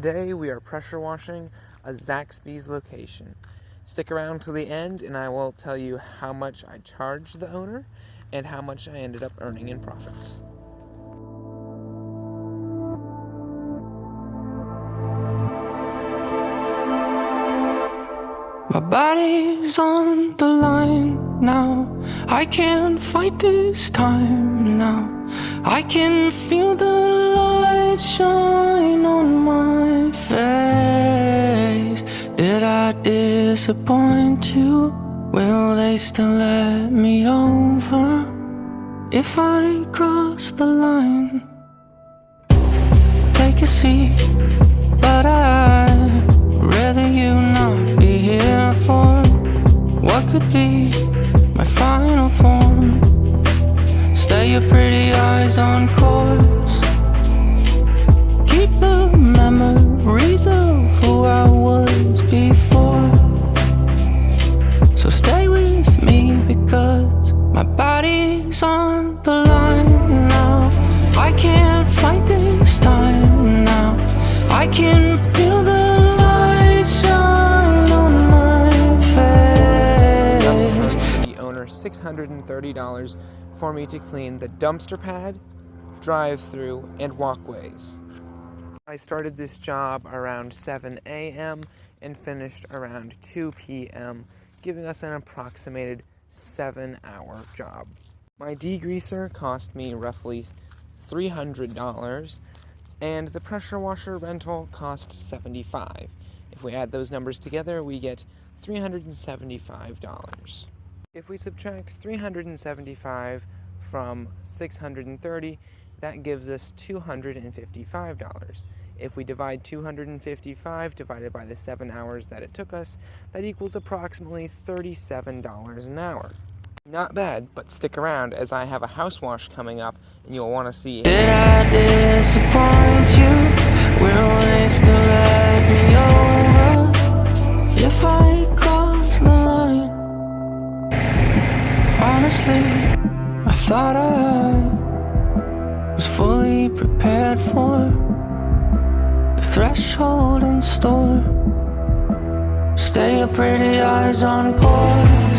Today we are pressure washing a Zaxby's location. Stick around till the end and I will tell you how much I charged the owner and how much I ended up earning in profits. My body's on the line now. I can't fight this time now. I can feel the light shine on my face. Did I disappoint you? Will they still let me over if I cross the line? Take a seat, but I'd rather you not be here for what could be my final form. Stay your pretty eyes on course. Keep the memories of who I was before. So stay with me because my body's on the line now. I can't fight this time now. I can feel the light shine on my face. The owner $630 for me to clean the dumpster pad, drive-through, and walkways. I started this job around 7 a.m. and finished around 2 p.m., giving us an approximated 7-hour job. My degreaser cost me roughly $300, and the pressure washer rental cost $75. If we add those numbers together, we get $375. If we subtract $375 from $630, that gives us $255. If we divide 255 divided by the 7 hours that it took us, that equals approximately $37 an hour. Not bad, but stick around as I have a house wash coming up and you'll want to see it. Did I disappoint you? Will they still let me over if I cross the line? Honestly, I thought I was fully prepared for the threshold in store. Stay your pretty eyes on course.